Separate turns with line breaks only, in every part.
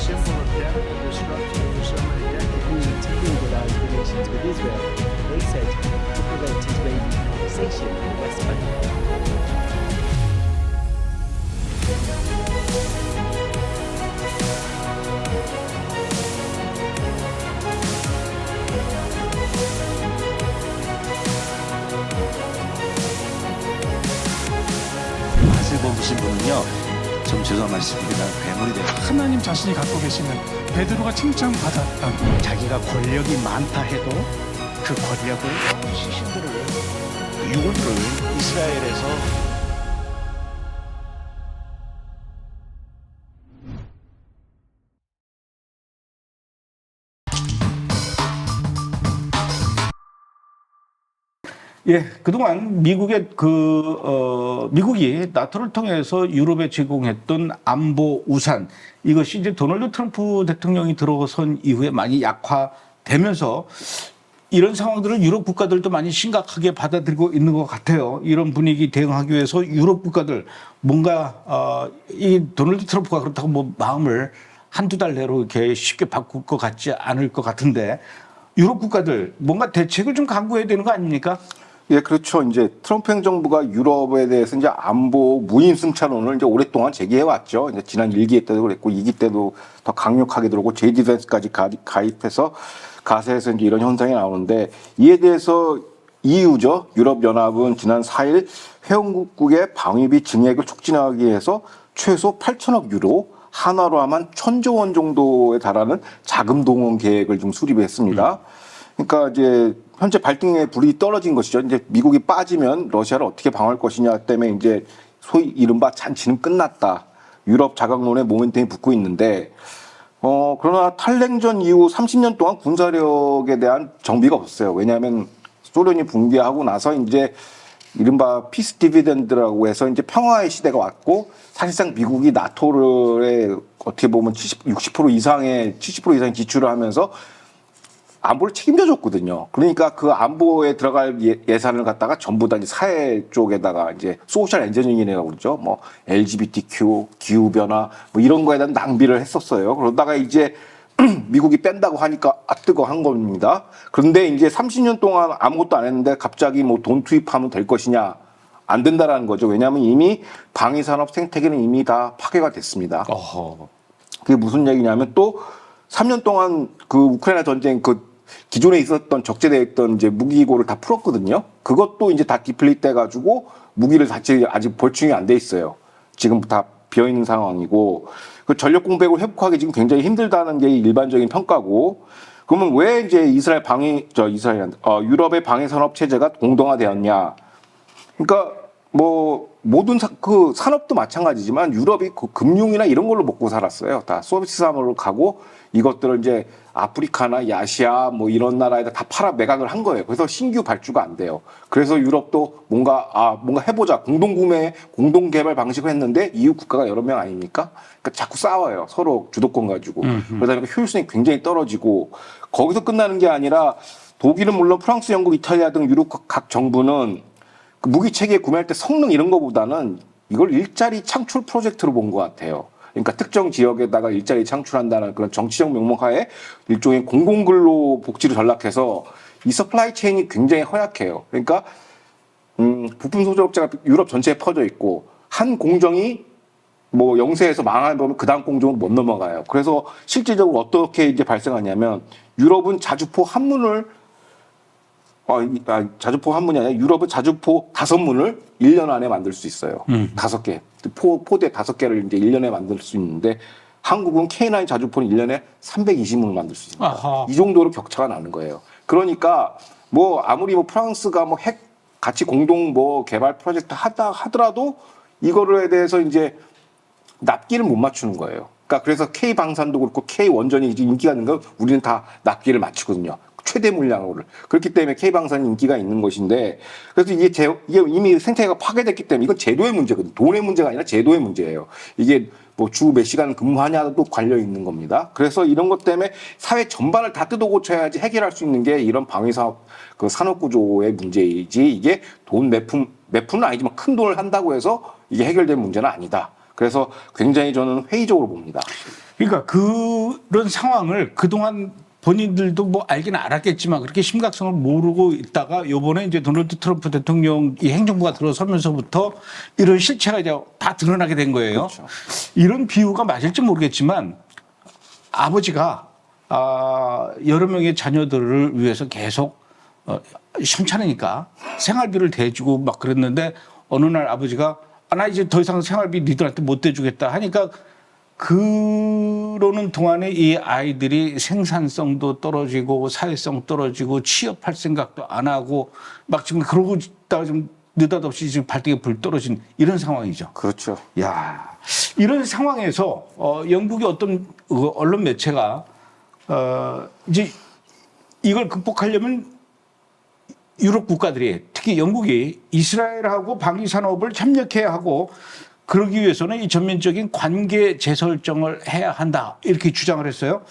symbol of death and destruction for so many decades.
We interfered our relations with Israel, they said, to prevent Israeli annexation in the West Bank.
맛을 보신 분은요, 좀 죄송한 말씀입니다. 괴물이 돼요.
하나님 자신이 갖고 계시는 베드로가 칭찬받았던
자기가 권력이 많다 해도 그 권력을 시신들을 유골들을 이스라엘에서
예, 그동안 미국의 미국이 나토를 통해서 유럽에 제공했던 안보 우산, 이것이 이제 도널드 트럼프 대통령이 들어선 이후에 많이 약화되면서 이런 상황들을 유럽 국가들도 많이 심각하게 받아들이고 있는 것 같아요. 이런 분위기 대응하기 위해서 유럽 국가들 뭔가 이 도널드 트럼프가 그렇다고 뭐 마음을 한두 달 내로 이렇게 쉽게 바꿀 것 같지 않을 것 같은데, 유럽 국가들 뭔가 대책을 좀 강구해야 되는 거 아닙니까?
예, 그렇죠. 이제 트럼프 행정부가 유럽에 대해서 이제 안보 무임 승차론을 이제 오랫동안 제기해 왔죠. 이제 지난 1기 때도 그랬고 2기 때도 더 강력하게 들어오고 제디펜스까지 가입해서 가세해서 이제 이런 현상이 나오는데, 이에 대해서 EU죠. 유럽연합은 지난 4일 회원국의 방위비 증액을 촉진하기 위해서 최소 8천억 유로, 한화로 하면 1,000조 원 정도에 달하는 자금 동원 계획을 좀 수립했습니다. 그러니까 이제 현재 발등에 불이 떨어진 것이죠. 이제 미국이 빠지면 러시아를 어떻게 방어할 것이냐 때문에 이제 소위 이른바 잔치는 끝났다. 유럽 자각론에 모멘텀이 붙고 있는데, 그러나 탈냉전 이후 30년 동안 군사력에 대한 정비가 없었어요. 왜냐하면 소련이 붕괴하고 나서 이제 이른바 피스 디비덴드라고 해서 이제 평화의 시대가 왔고, 사실상 미국이 나토를 어떻게 보면 60% 이상의 지출을 하면서 안보를 책임져 줬거든요. 그러니까 그 안보에 들어갈 예산을 갖다가 전부 다 이제 사회 쪽에다가 이제 소셜 엔지니어링이라고 그러죠. 뭐 LGBTQ, 기후 변화 뭐 이런 거에 대한 낭비를 했었어요. 그러다가 이제 미국이 뺀다고 하니까 뜨거 한 겁니다. 그런데 이제 30년 동안 아무것도 안 했는데 갑자기 뭐 돈 투입하면 될 것이냐? 안 된다라는 거죠. 왜냐하면 이미 방위산업 생태계는 이미 다 파괴가 됐습니다. 그게 무슨 얘기냐면, 또 3년 동안 그 우크라이나 전쟁 기존에 있었던 적재되어 있던 이제 무기고를 다 풀었거든요. 그것도 이제 다 디플리트 돼가지고 무기를 자체 아직 보충이 안 돼 있어요. 지금 다 비어 있는 상황이고, 그 전력 공백을 회복하기 지금 굉장히 힘들다는 게 일반적인 평가고, 그러면 왜 이제 유럽의 방위 산업 체제가 공동화되었냐? 그러니까 뭐 모든 그 산업도 마찬가지지만 유럽이 그 금융이나 이런 걸로 먹고 살았어요. 다 서비스 산업으로 가고 이것들을 이제 아프리카나 아시아 뭐 이런 나라에다 다 팔아 매각을 한 거예요. 그래서 신규 발주가 안 돼요. 그래서 유럽도 뭔가 해보자, 공동구매, 공동개발 방식을 했는데 EU 국가가 여러 명 아닙니까? 그러니까 자꾸 싸워요. 서로 주도권 가지고. 그러다 보니까 효율성이 굉장히 떨어지고, 거기서 끝나는 게 아니라 독일은 물론 프랑스, 영국, 이탈리아 등 유럽 각 정부는 그 무기 체계 구매할 때 성능 이런 거보다는 이걸 일자리 창출 프로젝트로 본 것 같아요. 그러니까 특정 지역에다가 일자리 창출한다는 그런 정치적 명목하에 일종의 공공근로 복지를 전락해서 이 서플라이 체인이 굉장히 허약해요. 그러니까 부품 소재업체가 유럽 전체에 퍼져 있고, 한 공정이 뭐 영세에서 망하면 그 다음 공정은 못 넘어가요. 그래서 실질적으로 어떻게 이제 발생하냐면, 유럽은 자주포 한문을 자주포 한 문이 아니라 유럽은 자주포 5문을 1년 안에 만들 수 있어요. 5개. 포대 5개를 이제 1년에 만들 수 있는데, 한국은 K9 자주포는 1년에 320문을 만들 수 있습니다.
아하.
이 정도로 격차가 나는 거예요. 그러니까 뭐 아무리 뭐 프랑스가 뭐 핵 같이 공동 뭐 개발 프로젝트 하더라도 이거에 대해서 이제 납기를 못 맞추는 거예요. 그러니까 그래서 K 방산도 그렇고 K 원전이 이제 인기가 있는 거 우리는 다 납기를 맞추거든요. 최대 물량으로. 그렇기 때문에 K방산이 인기가 있는 것인데, 그래서 이게 이미 생태계가 파괴됐기 때문에 이건 제도의 문제거든요. 돈의 문제가 아니라 제도의 문제예요. 이게 뭐 주 몇 시간 근무하냐도 관련 있는 겁니다. 그래서 이런 것 때문에 사회 전반을 다 뜯어 고쳐야지 해결할 수 있는 게 이런 방위사업 그 산업구조의 문제이지, 이게 돈 매푼은 아니지만 큰 돈을 한다고 해서 이게 해결될 문제는 아니다. 그래서 굉장히 저는 회의적으로 봅니다.
그러니까 그런 상황을 그동안 본인들도 뭐 알기는 알았겠지만 그렇게 심각성을 모르고 있다가 요번에 이제 도널드 트럼프 대통령 이 행정부가 들어서면서부터 이런 실체가 이제 다 드러나게 된 거예요.
그렇죠.
이런 비유가 맞을지 모르겠지만 아버지가 여러 명의 자녀들을 위해서 계속 현찮으니까 생활비를 대주고 막 그랬는데 어느 날 아버지가 나 이제 더 이상 생활비 니들한테 못 대주겠다 하니까 그러는 동안에 이 아이들이 생산성도 떨어지고 사회성 떨어지고 취업할 생각도 안 하고 막 지금 그러고 있다가 좀 느닷없이 지금 발등에 불 떨어진 이런 상황이죠.
그렇죠.
야, 이런 상황에서 영국의 어떤 언론 매체가 이제 이걸 극복하려면 유럽 국가들이 특히 영국이 이스라엘하고 방위 산업을 협력해야 하고 그러기 위해서는 이 전면적인 관계 재설정을 해야 한다 이렇게 주장을 했어요.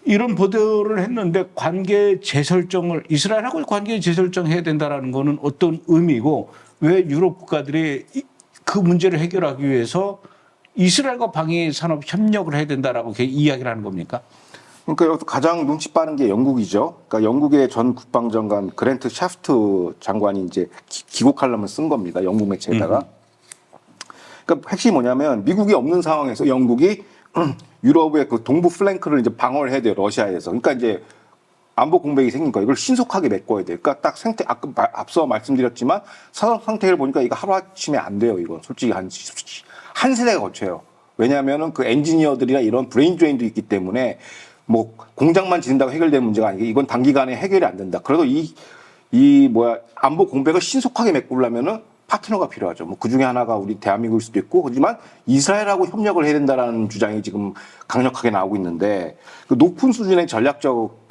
이런 보도를 했는데 관계 재설정을 이스라엘하고 관계 재설정해야 된다라는 거는 어떤 의미고 왜 유럽 국가들이 그 문제를 해결하기 위해서 이스라엘과 방위 산업 협력을 해야 된다라고 이야기를 하는 겁니까?
그러니까 여기서 가장 눈치 빠른 게 영국이죠. 그러니까 영국의 전 국방장관 그랜트 샤프트 장관이 이제 기고 칼럼을 쓴 겁니다. 영국 매체에다가. 그러니까 핵심이 뭐냐면 미국이 없는 상황에서 영국이 유럽의 그 동부 플랭크를 이제 방어를 해야 돼요. 러시아에서. 그러니까 이제 안보 공백이 생긴 거예요. 이걸 신속하게 메꿔야 돼요. 그러니까 딱 앞서 말씀드렸지만 산업 상태를 보니까 이거 하루아침에 안 돼요. 이건 솔직히 한 세대가 거쳐요. 왜냐하면은 그 엔지니어들이나 이런 브레인 드레인도 있기 때문에 뭐 공장만 짓는다고 해결될 문제가 아니고 이건 단기간에 해결이 안 된다. 그래도 안보 공백을 신속하게 메꾸려면은 파트너가 필요하죠. 뭐 그 중에 하나가 우리 대한민국일 수도 있고, 하지만 이스라엘하고 협력을 해야 된다라는 주장이 지금 강력하게 나오고 있는데, 그 높은 수준의 전략적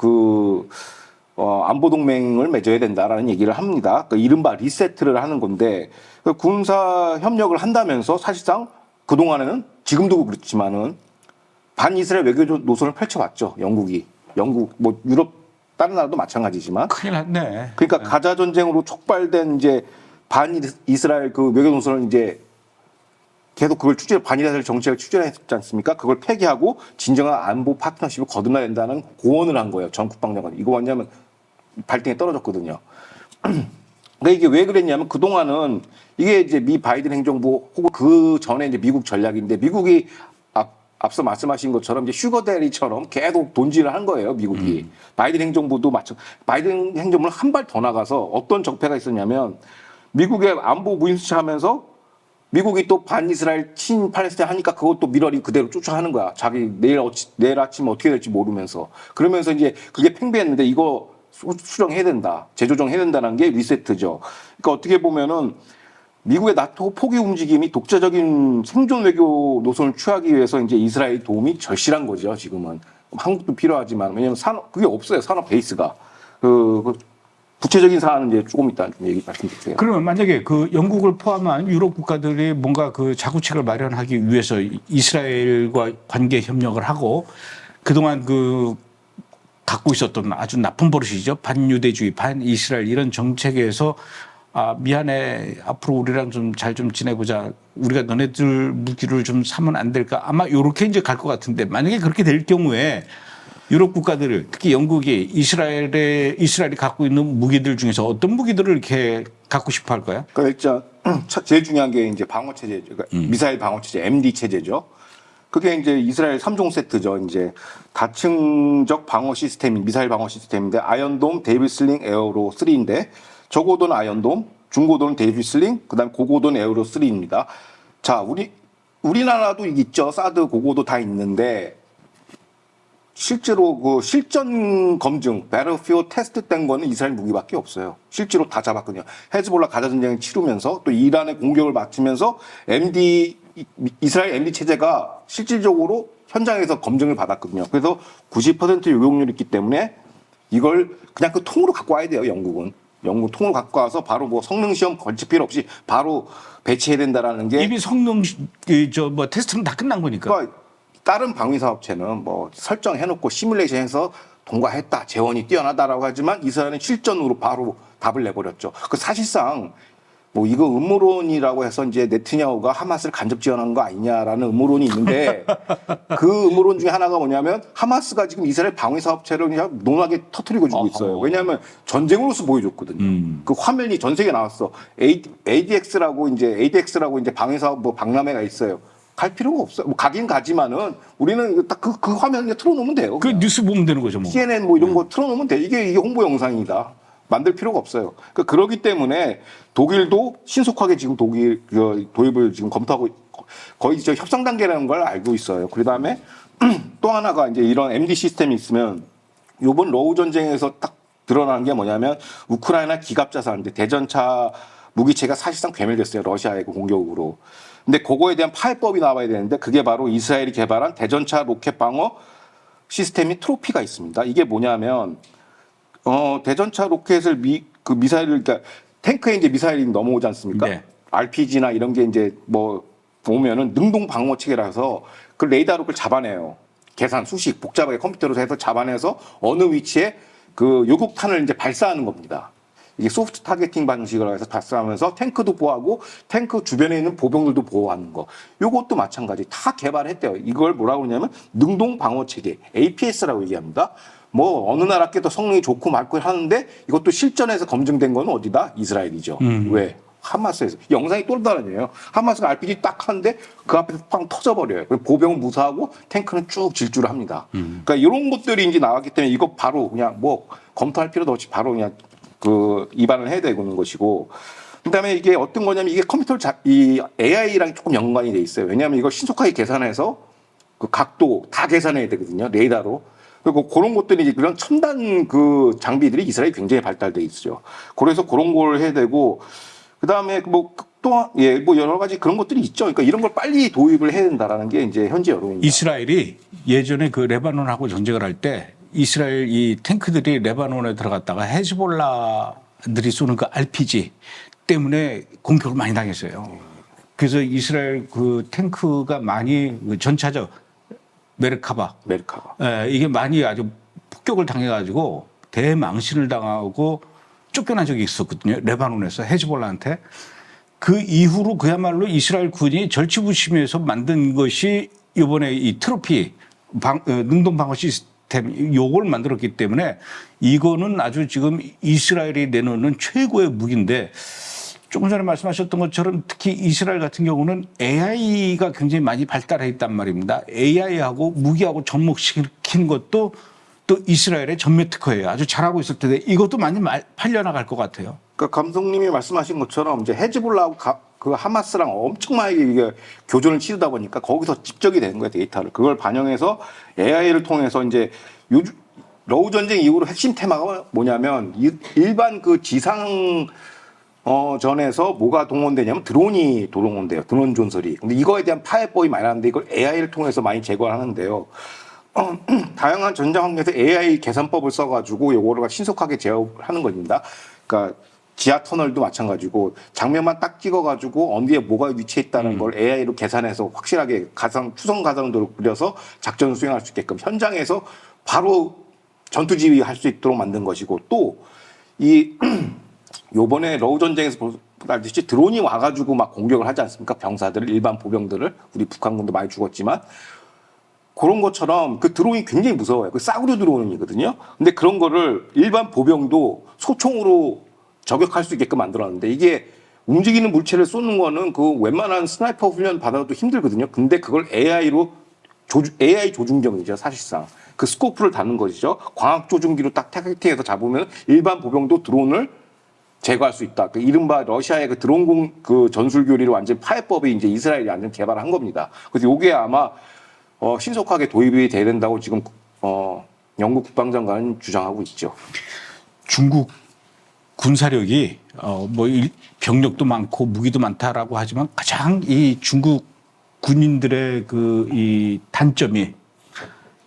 안보 동맹을 맺어야 된다라는 얘기를 합니다. 그 이른바 리세트를 하는 건데, 그 군사 협력을 한다면서 사실상 그 동안에는 지금도 그렇지만은 반이스라엘 외교 노선을 펼쳐왔죠. 영국 뭐 유럽 다른 나라도 마찬가지지만.
큰일 났네.
그러니까 가자 전쟁으로 촉발된 이제 반이스라엘 그 외교 노선을 이제 계속 그걸 반이스라엘 정책을 추진했지 않습니까? 그걸 폐기하고 진정한 안보 파트너십을 거듭나야 된다는 고언을 한 거예요. 전 국방장관. 이거 뭐냐면 발등에 떨어졌거든요. 근데 이게 왜 그랬냐면 그동안은 이게 이제 미 바이든 행정부 혹은 그 전에 이제 미국 전략인데 미국이 앞서 말씀하신 것처럼 이제 슈거데리처럼 계속 돈질을 한 거예요, 미국이. 바이든 행정부도 바이든 행정부는 한 발 더 나가서 어떤 적폐가 있었냐면 미국의 안보 무임수차하면서 미국이 또 반이스라엘 친팔레스타인 하니까 그것도 미러리 그대로 쫓아하는 거야. 자기 내일 아침 어떻게 될지 모르면서. 그러면서 이제 그게 팽배했는데 이거 수정해야 된다. 재조정해야 된다는 게 리세트죠. 그러니까 어떻게 보면은 미국의 나토 포기 움직임이 독자적인 생존 외교 노선을 취하기 위해서 이제 이스라엘 도움이 절실한 거죠, 지금은. 한국도 필요하지만, 왜냐면 그게 없어요, 산업 베이스가. 구체적인 사안은 이제 조금 이따 좀 말씀드릴게요.
그러면 만약에 그 영국을 포함한 유럽 국가들이 뭔가 그 자구책을 마련하기 위해서 이스라엘과 관계 협력을 하고 그동안 갖고 있었던 아주 나쁜 버릇이죠. 반유대주의, 반이스라엘 이런 정책에서 미안해. 앞으로 우리랑 좀 잘 좀 지내보자. 우리가 너네들 무기를 좀 사면 안 될까? 아마 요렇게 이제 갈 것 같은데 만약에 그렇게 될 경우에 유럽 국가들을 특히 영국이 이스라엘이 갖고 있는 무기들 중에서 어떤 무기들을 이렇게 갖고 싶어 할 거야?
그러니까 일단 제일 중요한 게 이제 방어 체제, 그러니까 미사일 방어 체제, MD 체제죠. 그게 이제 이스라엘 3종 세트죠. 이제 다층적 방어 시스템, 미사일 방어 시스템인데 아이언돔, 데이비슬링, 에어로 3인데 저고도는 아이언돔, 중고도는 데이비슬링, 그다음 고고도는 에어로 3입니다. 자, 우리나라도 있죠. 사드, 고고도 다 있는데 실제로 그 실전 검증, 배틀필드 테스트 된 거는 이스라엘 무기밖에 없어요. 실제로 다 잡았거든요. 헤즈볼라 가자 전쟁을 치르면서 또 이란의 공격을 맞추면서 이스라엘 MD 체제가 실질적으로 현장에서 검증을 받았거든요. 그래서 90% 요격률이 있기 때문에 이걸 그냥 그 통으로 갖고 와야 돼요. 영국 통으로 갖고 와서 바로 뭐 성능 시험 걸칠 필요 없이 바로 배치해야 된다라는 게
이미 성능 테스트는 다 끝난 거니까.
그러니까 다른 방위 사업체는 뭐 설정해놓고 시뮬레이션해서 통과했다, 재원이 뛰어나다라고 하지만 이스라엘은 실전으로 바로 답을 내버렸죠. 그 사실상 뭐 이거 음모론이라고 해서 이제 네트냐후가 하마스를 간접 지원하는 거 아니냐라는 음모론이 있는데 그 음모론 중에 하나가 뭐냐면 하마스가 지금 이스라엘 방위 사업체를 그냥 논하게 터뜨리고 주고 있어요. 왜냐하면 전쟁으로서 보여줬거든요. 그 화면이 전 세계에 나왔어. ADX라고 이제 방위 사업 뭐 박람회가 있어요. 갈 필요가 없어요. 뭐 가긴 가지만은 우리는 딱 그 화면 그냥 틀어놓으면 돼요.
그
그냥.
뉴스 보면 되는 거죠, 뭐.
CNN 뭐 이런 거 틀어놓으면 돼. 이게 홍보 영상이다. 만들 필요가 없어요. 그러기 때문에 독일도 신속하게 지금 도입을 지금 검토하고 거의 저 협상 단계라는 걸 알고 있어요. 그 다음에 또 하나가 이제 이런 MD 시스템이 있으면 이번 러우 전쟁에서 딱 드러나는 게 뭐냐면 우크라이나 기갑 자산인데 대전차 무기체가 사실상 괴멸됐어요. 러시아의 그 공격으로. 근데 그거에 대한 파해법이 나와야 되는데 그게 바로 이스라엘이 개발한 대전차 로켓 방어 시스템인 트로피가 있습니다. 이게 뭐냐면 대전차 로켓을 미사일을 그러니까 탱크에 이제 미사일이 넘어오지 않습니까?
네.
RPG나 이런 게 이제 뭐 오면은 능동 방어 체계라서 그 레이더로 그걸 잡아내요. 계산 수식 복잡하게 컴퓨터로 해서 잡아내서 어느 위치에 그 요격탄을 이제 발사하는 겁니다. 이게 소프트 타겟팅 방식으로 해서 발사하면서 탱크도 보호하고 탱크 주변에 있는 보병들도 보호하는 거. 요것도 마찬가지 다 개발했대요. 이걸 뭐라고 그러냐면 능동 방어 체계 APS라고 얘기합니다. 뭐 어느 나라 께도 성능이 좋고 맑고 하는데 이것도 실전에서 검증된 건 어디다? 이스라엘이죠. 왜? 하마스에서 영상이 또 다르네요. 하마스가 RPG 딱 하는데 그 앞에서 팡 터져버려요. 보병은 무사하고 탱크는 쭉 질주를 합니다. 그러니까 이런 것들이 이제 나왔기 때문에 이거 바로 그냥 뭐 검토할 필요도 없이 바로 그냥 그 입안을 해야 되는 것이고. 그다음에 이게 어떤 거냐면 이게 이 AI랑 조금 연관이 돼 있어요. 왜냐하면 이걸 신속하게 계산해서 그 각도 다 계산해야 되거든요. 레이더로. 그리고 그런 것들이 이제 그런 첨단 그 장비들이 이스라엘이 굉장히 발달돼 있죠. 그래서 그런 걸 해야 되고, 그 다음에 뭐 여러 가지 그런 것들이 있죠. 그러니까 이런 걸 빨리 도입을 해야 된다라는 게 이제 현재 여론입니다.
이스라엘이 예전에 그 레바논하고 전쟁을 할 때 이스라엘 이 탱크들이 레바논에 들어갔다가 헤즈볼라들이 쏘는 그 RPG 때문에 공격을 많이 당했어요. 그래서 이스라엘 그 탱크가 많이 그 전차죠. 메르카바. 이게 많이 아주 폭격을 당해가지고 대망신을 당하고 쫓겨난 적이 있었거든요. 레바논에서 헤즈볼라한테. 그 이후로 그야말로 이스라엘 군이 절치부심해서 만든 것이 이번에 이 트로피 능동 방어 시스템 요걸 만들었기 때문에 이거는 아주 지금 이스라엘이 내놓는 최고의 무기인데 조금 전에 말씀하셨던 것처럼 특히 이스라엘 같은 경우는 AI가 굉장히 많이 발달해 있단 말입니다. AI하고 무기하고 접목시키는 것도 또 이스라엘의 전매 특허예요. 아주 잘하고 있을 텐데 이것도 많이 팔려나갈 것 같아요.
그러니까 감독님이 말씀하신 것처럼 이제 헤즈볼라하고 그 하마스랑 엄청 많이 이게 교전을 치르다 보니까 거기서 집적이 되는 거예요, 데이터를. 그걸 반영해서 AI를 통해서 이제 러우 전쟁 이후로 핵심 테마가 뭐냐면 일반 그 지상 전에서 뭐가 동원되냐면 드론이 동원돼요. 드론 존설이. 근데 이거에 대한 파해법이 많이 나는데 이걸 AI를 통해서 많이 제거를 하는데요. 다양한 전장 환경에서 AI 계산법을 써가지고 요거를 신속하게 제어하는 겁니다. 그러니까 지하 터널도 마찬가지고 장면만 딱 찍어가지고 어디에 뭐가 위치해 있다는 걸 AI로 계산해서 확실하게 추성 가상도로 그려서 작전을 수행할 수 있게끔 현장에서 바로 전투 지휘할 수 있도록 만든 것이고 또 요번에 러우 전쟁에서 알듯이 드론이 와가지고 막 공격을 하지 않습니까? 병사들을, 일반 보병들을. 우리 북한군도 많이 죽었지만. 그런 것처럼 그 드론이 굉장히 무서워요. 그 싸구려 드론이거든요. 근데 그런 거를 일반 보병도 소총으로 저격할 수 있게끔 만들었는데 이게 움직이는 물체를 쏘는 거는 그 웬만한 스나이퍼 훈련 받아도 힘들거든요. 근데 그걸 AI 조준경이죠, 사실상. 그 스코프를 다는 것이죠. 광학 조준기로 딱 타겟팅해서 잡으면 일반 보병도 드론을 제거할 수 있다. 그 이른바 러시아의 그 드론 그 전술 교리를 완전 파해법이 이제 이스라엘이 완전 개발한 겁니다. 그래서 요게 아마 신속하게 도입이 돼야 된다고 지금 영국 국방장관은 주장하고 있죠.
중국 군사력이 뭐 병력도 많고 무기도 많다라고 하지만 가장 이 중국 군인들의 그 이 단점이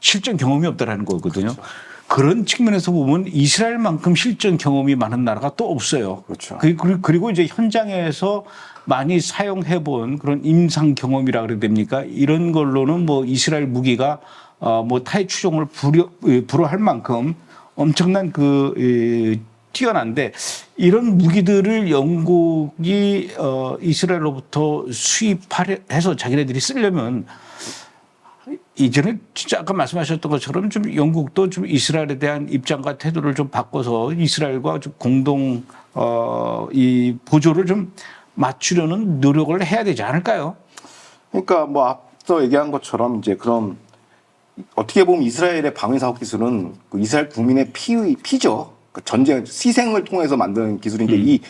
실전 경험이 없다라는 거거든요. 그렇죠. 그런 측면에서 보면 이스라엘만큼 실전 경험이 많은 나라가 또 없어요.
그렇죠.
그리고 이제 현장에서 많이 사용해본 그런 임상 경험이라 그래야 됩니까? 이런 걸로는 뭐 이스라엘 무기가 뭐 타의 추종을 불허할 만큼 엄청난 그 뛰어난데 이런 무기들을 영국이 이스라엘로부터 수입해서 자기네들이 쓰려면 이제는 진짜 아까 말씀하셨던 것처럼 좀 영국도 좀 이스라엘에 대한 입장과 태도를 좀 바꿔서 이스라엘과 좀 공동 이 보조를 좀 맞추려는 노력을 해야 되지 않을까요?
그러니까 뭐 앞서 얘기한 것처럼 이제 그럼 어떻게 보면 이스라엘의 방위 사업 기술은 그 이스라엘 국민의 피죠. 그 전쟁 희생을 통해서 만드는 기술인데 이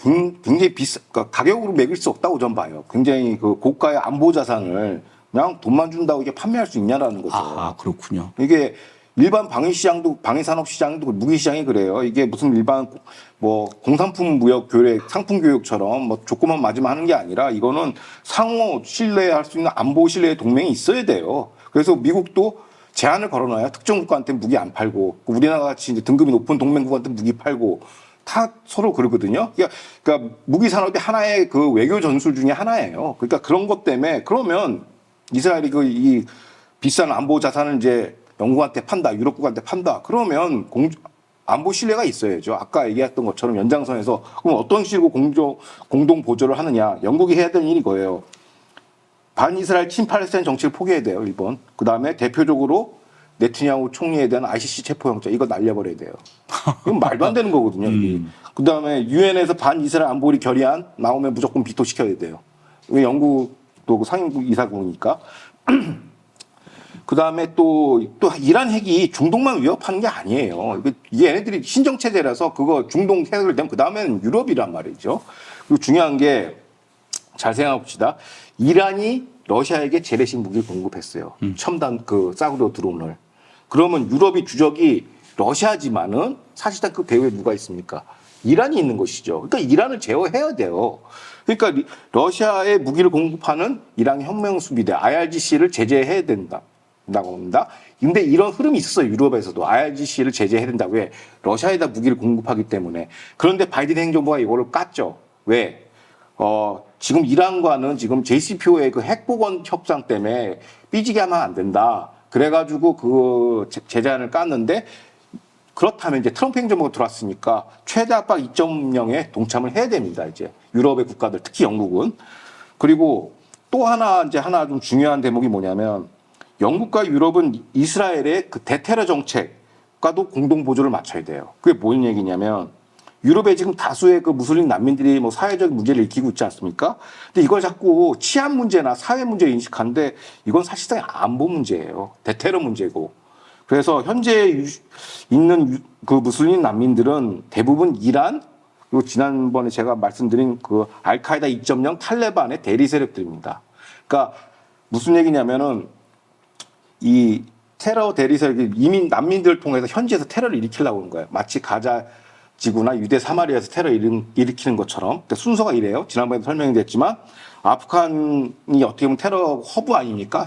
굉장히 그러니까 가격으로 매길 수 없다고 전 봐요. 굉장히 그 고가의 안보 자산을 그냥 돈만 준다고 이게 판매할 수 있냐라는 거죠.
아, 그렇군요.
이게 일반 방위 시장도 방위 산업 시장도 무기 시장이 그래요. 이게 무슨 일반 뭐 공산품 무역 교육, 상품 교육처럼 뭐 조건만 맞으면 하는 게 아니라 이거는 상호 신뢰할 수 있는 안보 신뢰의 동맹이 있어야 돼요. 그래서 미국도 제한을 걸어놔야 특정 국가한테 무기 안 팔고 우리나라 같이 이제 등급이 높은 동맹국한테 무기 팔고 다 서로 그러거든요. 그러니까 무기 산업이 하나의 그 외교 전술 중에 하나예요. 그러니까 그런 것 때문에 그러면 이스라엘이 이 비싼 안보 자산을 이제 영국한테 판다, 유럽국한테 판다. 그러면 안보 신뢰가 있어야죠. 아까 얘기했던 것처럼 연장선에서 그럼 어떤 식으로 공동 보조를 하느냐. 영국이 해야 될 일이 이거예요. 반이스라엘 친팔레스타인 정책을 포기해야 돼요. 1번. 그다음에 대표적으로 네타냐후 총리에 대한 ICC 체포영장 이거 날려버려야 돼요. 이건 말도 안 되는 거거든요. 그다음에 유엔에서 반이스라엘 안보리 결의안 나오면 무조건 비토시켜야 돼요. 왜 영국도 상임국 이사국이니까. 그다음에 또 이란 핵이 중동만 위협하는 게 아니에요. 이게 얘네들이 신정체제라서 그거 중동 해결되면 그다음에는 유럽이란 말이죠. 그리고 중요한 게 잘 생각해 봅시다. 이란이 러시아에게 재래식 무기를 공급했어요. 첨단 그 싸구려 드론을. 그러면 유럽이 주적이 러시아지만은 사실상 그 배후에 누가 있습니까? 이란이 있는 것이죠. 그러니까 이란을 제어해야 돼요. 그러니까 러시아에 무기를 공급하는 이란 혁명수비대 IRGC를 제재해야 된다고 합니다. 근데 이런 흐름이 있었어요. 유럽에서도 IRGC를 제재해야 된다. 왜? 러시아에다 무기를 공급하기 때문에. 그런데 바이든 행정부가 이거를 깠죠. 왜? 지금 이란과는 지금 JCPOA 그 핵보건 협상 때문에 삐지게 하면 안 된다. 그래가지고 그 제재안을 깠는데 그렇다면 이제 트럼프 행정부가 들어왔으니까 최대 압박 2.0에 동참을 해야 됩니다. 이제 유럽의 국가들, 특히 영국은. 그리고 또 하나 좀 중요한 대목이 뭐냐면 영국과 유럽은 이스라엘의 그 대테러 정책과도 공동 보조를 맞춰야 돼요. 그게 뭔 얘기냐면 유럽에 지금 다수의 그 무슬림 난민들이 뭐 사회적인 문제를 일으키고 있지 않습니까? 근데 이걸 자꾸 치안 문제나 사회 문제로 인식하는데 이건 사실상 안보 문제예요. 대테러 문제고. 그래서 현재 있는 그 무슬림 난민들은 대부분 이란, 그리고 지난번에 제가 말씀드린 그 알카에다 2.0 탈레반의 대리 세력들입니다. 그러니까 무슨 얘기냐면은 이 테러 대리 세력이 이민 난민들을 통해서 현지에서 테러를 일으키려고 하는 거예요. 마치 가자 지구나 유대 사마리아에서 테러 일으키는 것처럼. 그러니까 순서가 이래요. 지난번에도 설명이 됐지만 아프간이 어떻게 보면 테러 허브 아닙니까?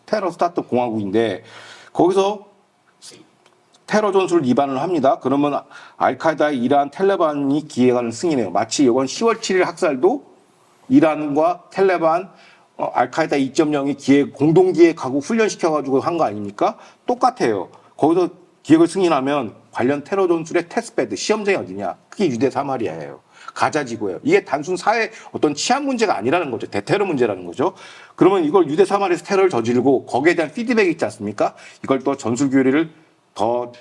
테러 스타트업 공화국인데 거기서 테러 전술 위반을 합니다. 그러면 알카에다, 이란, 텔레반이 기획하는 승인해요. 마치 이번 10월 7일 학살도 이란과 텔레반, 알카에다 2.0이 공동 기획하고 훈련시켜가지고 한 거 아닙니까? 똑같아요. 거기서 기획을 승인하면 관련 테러 전술의 테스트베드, 시험장이 어디냐? 그게 유대 사마리아예요. 가자 지구예요. 이게 단순 사회 어떤 치안 문제가 아니라는 거죠. 대테러 문제라는 거죠. 그러면 이걸 유대 사마리아에서 테러를 저지르고 거기에 대한 피드백이 있지 않습니까? 이걸 또 전술 교리를 더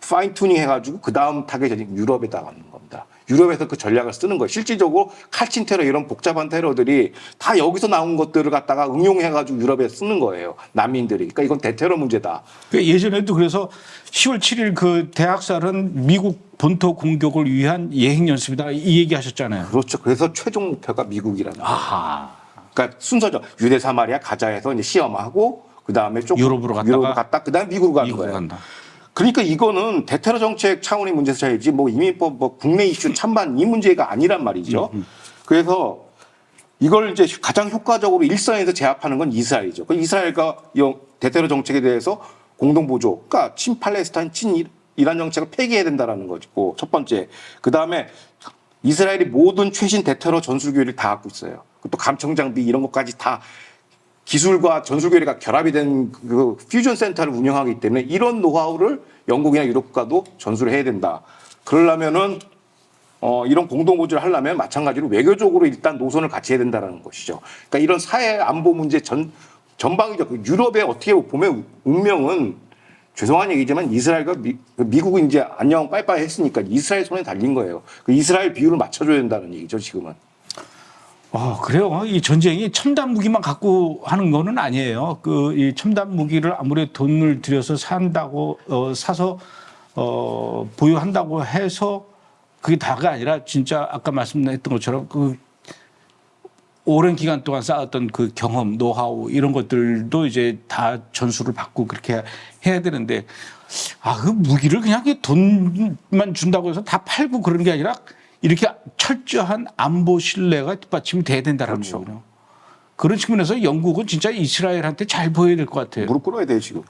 파인 튜닝 해가지고 그 다음 타겟이 유럽에다 가는 겁니다. 유럽에서 그 전략을 쓰는 거예요. 실질적으로 칼친 테러 이런 복잡한 테러들이 다 여기서 나온 것들을 갖다가 응용해가지고 유럽에 쓰는 거예요. 난민들이. 그러니까 이건 대테러 문제다.
예전에도 그래서 10월 7일 그 대학살은 미국 본토 공격을 위한 예행 연습이다 이 얘기 하셨잖아요.
그렇죠. 그래서 최종 목표가 미국이라는 거예요.
아하.
그러니까 순서죠. 유대 사마리아 가자에서 이제 시험하고 그 다음에 조금
유럽으로 갔다
그 다음에 미국으로 가는
미국
거예요.
간다.
그러니까 이거는 대테러 정책 차원의 문제에서 차이지 뭐 이민법 뭐 국내 이슈 찬반 이 문제가 아니란 말이죠. 그래서 이걸 이제 가장 효과적으로 일선에서 제압하는 건 이스라엘이죠. 그 이스라엘과 이 대테러 정책에 대해서 공동 보조, 그러니까 친팔레스타인, 친이란 정책을 폐기해야 된다라는 거고 첫 번째. 그 다음에 이스라엘이 모든 최신 대테러 전술 교육을 다 갖고 있어요. 또 감청 장비 이런 것까지 다 기술과 전술 교류가 결합이 된 그 퓨전 센터를 운영하기 때문에 이런 노하우를 영국이나 유럽 국가도 전수를 해야 된다. 그러려면은 이런 공동보조를 하려면 마찬가지로 외교적으로 일단 노선을 같이 해야 된다는 것이죠. 그러니까 이런 사회 안보 문제 전방위적 유럽의 어떻게 보면 운명은 죄송한 얘기지만 이스라엘과 미국은 이제 안녕 빠이빠이 했으니까 이스라엘 손에 달린 거예요. 그 이스라엘 비율을 맞춰줘야 된다는 얘기죠, 지금은.
그래요. 이 전쟁이 첨단 무기만 갖고 하는 거는 아니에요. 이 첨단 무기를 아무리 돈을 들여서 산다고, 사서, 보유한다고 해서 그게 다가 아니라 진짜 아까 말씀했던 것처럼 오랜 기간 동안 쌓았던 그 경험, 노하우 이런 것들도 이제 다 전수를 받고 그렇게 해야 되는데 그 무기를 그냥 돈만 준다고 해서 다 팔고 그런 게 아니라 이렇게 철저한 안보 신뢰가 뒷받침이 돼야 된다는
그렇죠.
거군요. 그런 측면에서 영국은 진짜 이스라엘한테 잘 보여야 될 것 같아요.
무릎 꿇어야 돼요, 지금.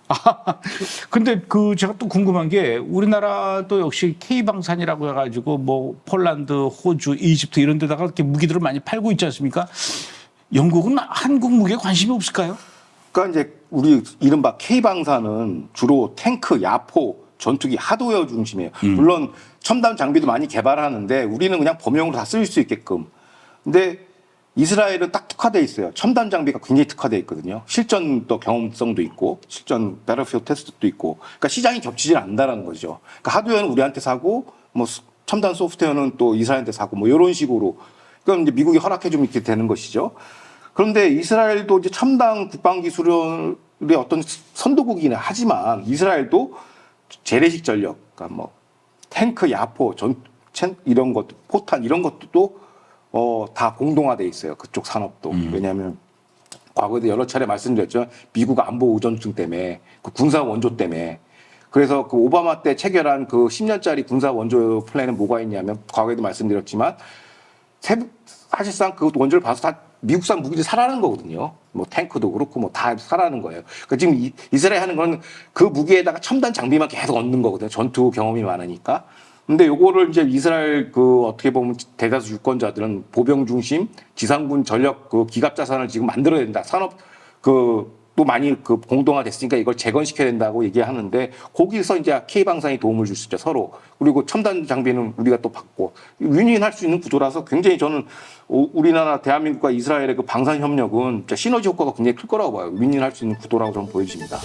근데 제가 또 궁금한 게 우리나라도 역시 K방산이라고 해가지고 뭐 폴란드, 호주, 이집트 이런 데다가 이렇게 무기들을 많이 팔고 있지 않습니까? 영국은 한국 무기에 관심이 없을까요?
그러니까 이제 우리 이른바 K방사는 주로 탱크, 야포, 전투기, 하드웨어 중심이에요. 물론 첨단 장비도 많이 개발하는데 우리는 그냥 범용으로 다 쓸 수 있게끔. 근데 이스라엘은 딱 특화되어 있어요. 첨단 장비가 굉장히 특화되어 있거든요. 실전도 경험성도 있고 실전 배럴필드 테스트도 있고. 그러니까 시장이 겹치질 않는다는 거죠. 그러니까 하드웨어는 우리한테 사고 뭐 첨단 소프트웨어는 또 이스라엘한테 사고 뭐 이런 식으로. 그럼 이제 미국이 허락해 주면 이렇게 되는 것이죠. 그런데 이스라엘도 이제 첨단 국방 기술의 어떤 선도국이긴 하지만 이스라엘도 재래식 전력, 그러니까 뭐 탱크, 야포, 이런 것, 포탄 이런 것도 다 공동화돼 있어요. 그쪽 산업도. 왜냐하면 과거에도 여러 차례 말씀드렸죠. 미국 안보 의존증 때문에 그 군사 원조 때문에. 그래서 그 오바마 때 체결한 그 10년짜리 군사 원조 플랜은 뭐가 있냐면 과거에도 말씀드렸지만 사실상 그 원조를 봐서 다 미국산 무기들이 사라는 거거든요. 뭐 탱크도 그렇고 뭐 다 사라는 거예요. 그러니까 지금 이스라엘 하는 건 그 무기에다가 첨단 장비만 계속 얻는 거거든요. 전투 경험이 많으니까. 근데 요거를 이제 이스라엘 어떻게 보면 대다수 유권자들은 보병 중심 지상군 전력 기갑 자산을 지금 만들어야 된다. 산업 또 많이 공동화 됐으니까 이걸 재건시켜야 된다고 얘기하는데 거기서 이제 K방산이 도움을 줄 수 있죠, 서로. 그리고 첨단 장비는 우리가 또 받고 윈윈할 수 있는 구조라서 굉장히 저는 우리나라 대한민국과 이스라엘의 그 방산 협력은 시너지 효과가 굉장히 클 거라고 봐요. 윈윈할 수 있는 구도라고 저는 보여집니다.